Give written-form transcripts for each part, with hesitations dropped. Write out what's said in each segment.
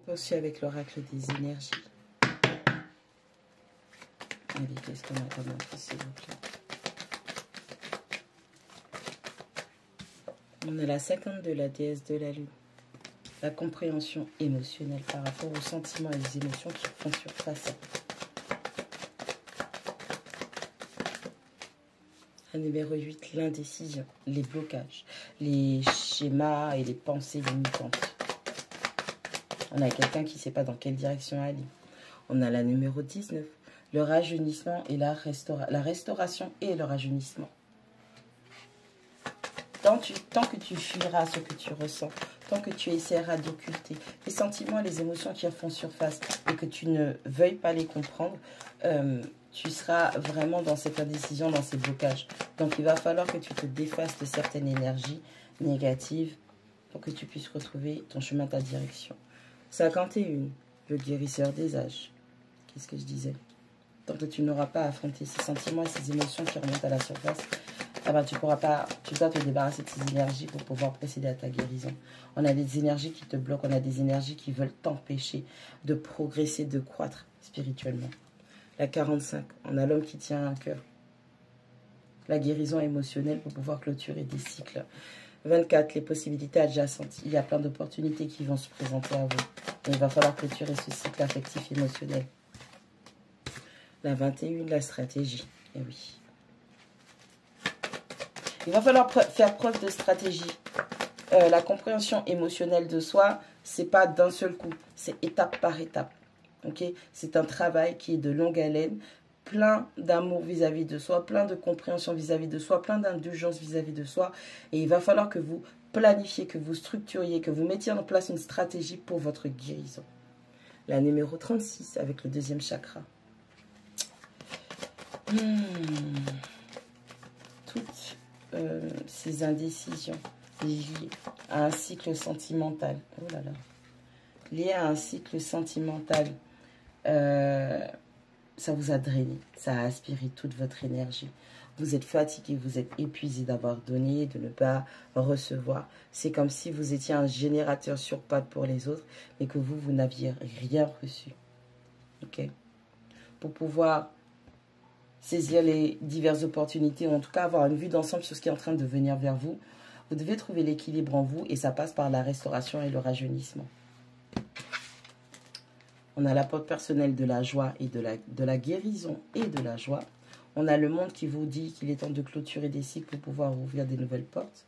Aussi avec l'oracle des énergies. Allez, qu'est-ce qu'on a comme info, s'il vous plaît? On a la 50 de la déesse de la lune. La compréhension émotionnelle par rapport aux sentiments et les émotions qui font surface. La numéro 8, l'indécision, les blocages, les schémas et les pensées limitantes. On a quelqu'un qui ne sait pas dans quelle direction aller. On a la numéro 19, le rajeunissement et la restauration et le rajeunissement. Tant que tu fuiras ce que tu ressens, tant que tu essaieras d'occulter les sentiments et les émotions qui font surface et que tu ne veuilles pas les comprendre, tu seras vraiment dans cette indécision, dans ces blocages. Donc, il va falloir que tu te défasses de certaines énergies négatives pour que tu puisses retrouver ton chemin, ta direction. 51, le guérisseur des âges. Qu'est-ce que je disais? Tant que tu n'auras pas affronté ces sentiments et ces émotions qui remontent à la surface, ah ben, tu dois te débarrasser de ces énergies pour pouvoir procéder à ta guérison. On a des énergies qui te bloquent, on a des énergies qui veulent t'empêcher de progresser, de croître spirituellement. La 45, on a l'homme qui tient un cœur. La guérison émotionnelle pour pouvoir clôturer des cycles. 24, les possibilités adjacentes. Il y a plein d'opportunités qui vont se présenter à vous. Et il va falloir clôturer ce cycle affectif émotionnel. La 21, la stratégie. Et oui. Il va falloir faire preuve de stratégie. La compréhension émotionnelle de soi, c'est pas d'un seul coup. C'est étape par étape. Okay? C'est un travail qui est de longue haleine, plein d'amour vis-à-vis de soi, plein de compréhension vis-à-vis de soi, plein d'indulgence vis-à-vis de soi. Et il va falloir que vous planifiez, que vous structuriez, que vous mettiez en place une stratégie pour votre guérison. La numéro 36 avec le deuxième chakra. Toutes ces indécisions liées à un cycle sentimental. Oh là là. Liées à un cycle sentimental. Ça vous a drainé, ça a aspiré toute votre énergie. Vous êtes fatigué, vous êtes épuisé d'avoir donné, de ne pas recevoir. C'est comme si vous étiez un générateur sur pattes pour les autres, mais que vous n'aviez rien reçu. Ok? Pour pouvoir saisir les diverses opportunités, ou en tout cas avoir une vue d'ensemble sur ce qui est en train de venir vers vous, vous devez trouver l'équilibre en vous et ça passe par la restauration et le rajeunissement. On a la porte personnelle de la joie et de la guérison et de la joie. On a le monde qui vous dit qu'il est temps de clôturer des cycles pour pouvoir ouvrir des nouvelles portes.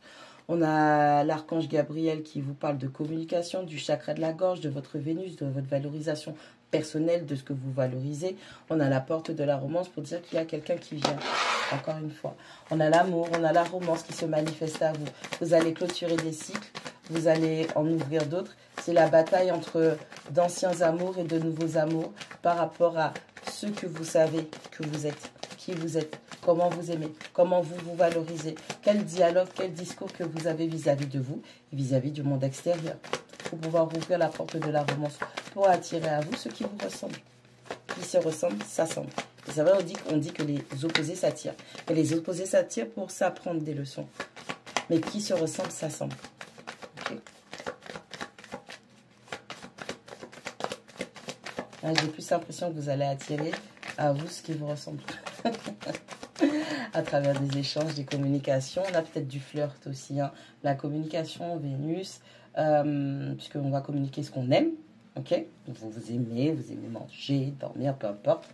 On a l'archange Gabriel qui vous parle de communication, du chakra de la gorge, de votre Vénus, de votre valorisation personnelle, de ce que vous valorisez. On a la porte de la romance pour dire qu'il y a quelqu'un qui vient. Encore une fois. On a l'amour, on a la romance qui se manifeste à vous. Vous allez clôturer des cycles, vous allez en ouvrir d'autres. C'est la bataille entre d'anciens amours et de nouveaux amours par rapport à ce que vous savez que vous êtes, qui vous êtes, comment vous aimez, comment vous vous valorisez, quel dialogue, quel discours que vous avez vis-à-vis de vous et vis-à-vis du monde extérieur. Pour pouvoir ouvrir la porte de la romance, pour attirer à vous ceux qui vous ressemblent. Qui se ressemblent, s'assemblent. Et c'est vrai, on dit que les opposés s'attirent. Et les opposés s'attirent pour s'apprendre des leçons. Mais qui se ressemblent, s'assemblent. Okay. J'ai plus l'impression que vous allez attirer à vous ce qui vous ressemble. À travers des échanges, des communications. On a peut-être du flirt aussi. Hein. La communication, Vénus, puisqu'on va communiquer ce qu'on aime. Ok, vous aimez manger, dormir, peu importe.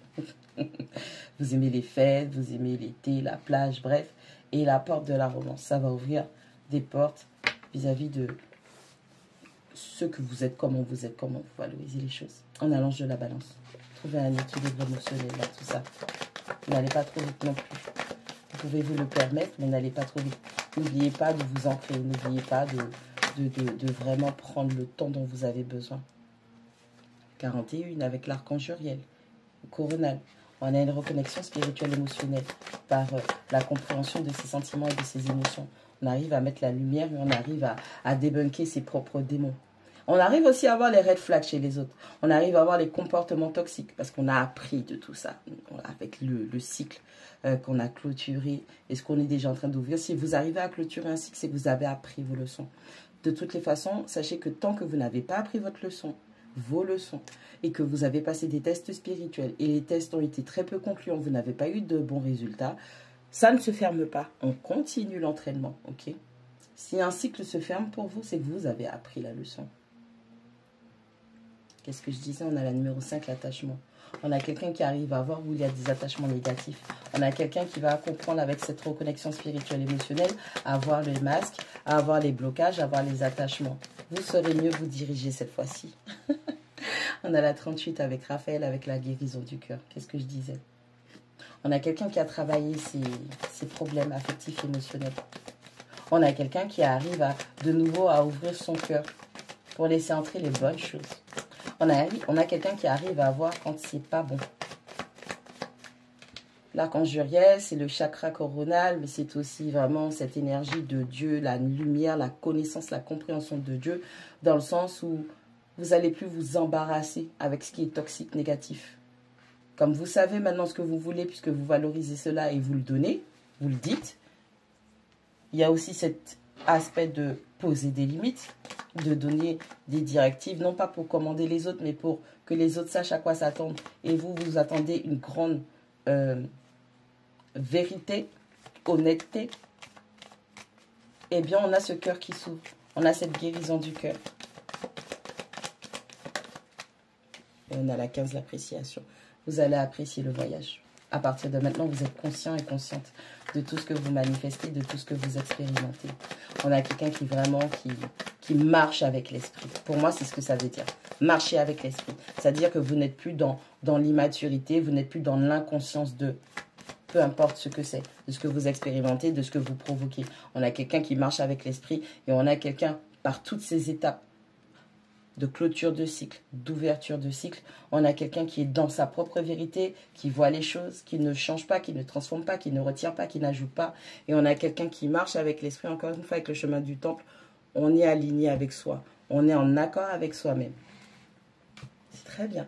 Vous aimez les fêtes, vous aimez l'été, la plage, bref. Et la porte de la romance, ça va ouvrir des portes vis-à-vis de ce que vous êtes, comment vous valorisez les choses. On a l'ange de la balance. Trouvez un équilibre émotionnel là, tout ça. N'allez pas trop vite non plus. Vous pouvez vous le permettre, mais n'allez pas trop vite. N'oubliez pas de vous ancrer, n'oubliez pas de vraiment prendre le temps dont vous avez besoin. 41 avec l'archange Uriel, coronal. On a une reconnexion spirituelle émotionnelle par la compréhension de ses sentiments et de ses émotions. On arrive à mettre la lumière et on arrive à débunker ses propres démons. On arrive aussi à avoir les red flags chez les autres. On arrive à avoir les comportements toxiques parce qu'on a appris de tout ça avec le cycle qu'on a clôturé et ce qu'on est déjà en train d'ouvrir. Si vous arrivez à clôturer un cycle, c'est que vous avez appris vos leçons. De toutes les façons, sachez que tant que vous n'avez pas appris votre leçon, vos leçons et que vous avez passé des tests spirituels et les tests ont été très peu concluants, vous n'avez pas eu de bons résultats, ça ne se ferme pas. On continue l'entraînement, ok? Si un cycle se ferme pour vous, c'est que vous avez appris la leçon. Qu'est-ce que je disais? On a la numéro 5, l'attachement. On a quelqu'un qui arrive à voir où il y a des attachements négatifs. On a quelqu'un qui va comprendre avec cette reconnexion spirituelle émotionnelle, à voir le masque, à avoir les blocages, à voir les attachements. Vous saurez mieux vous diriger cette fois-ci. On a la 38 avec Raphaël, avec la guérison du cœur. Qu'est-ce que je disais? On a quelqu'un qui a travaillé ses problèmes affectifs, émotionnels. On a quelqu'un qui arrive de nouveau à ouvrir son cœur pour laisser entrer les bonnes choses. On a quelqu'un qui arrive à voir quand c'est pas bon. L'archange Uriel, c'est le chakra coronal, mais c'est aussi vraiment cette énergie de Dieu, la lumière, la connaissance, la compréhension de Dieu, dans le sens où vous n'allez plus vous embarrasser avec ce qui est toxique, négatif. Comme vous savez maintenant ce que vous voulez, puisque vous valorisez cela et vous le donnez, vous le dites, il y a aussi cet aspect de poser des limites, de donner des directives, non pas pour commander les autres, mais pour que les autres sachent à quoi s'attendre. Et vous, vous attendez une grande vérité, honnêteté. Eh bien, on a ce cœur qui s'ouvre. On a cette guérison du cœur. Et on a la 15, l'appréciation. Vous allez apprécier le voyage. À partir de maintenant, vous êtes conscient et consciente de tout ce que vous manifestez, de tout ce que vous expérimentez. On a quelqu'un qui vraiment, qui marche avec l'esprit. Pour moi, c'est ce que ça veut dire. Marcher avec l'esprit. C'est-à-dire que vous n'êtes plus dans l'immaturité, vous n'êtes plus dans l'inconscience de peu importe ce que c'est, de ce que vous expérimentez, de ce que vous provoquez. On a quelqu'un qui marche avec l'esprit et on a quelqu'un par toutes ces étapes de clôture de cycle, d'ouverture de cycle. On a quelqu'un qui est dans sa propre vérité, qui voit les choses, qui ne change pas, qui ne transforme pas, qui ne retire pas, qui n'ajoute pas. Et on a quelqu'un qui marche avec l'esprit, encore une fois, avec le chemin du temple. On est aligné avec soi. On est en accord avec soi-même. C'est très bien.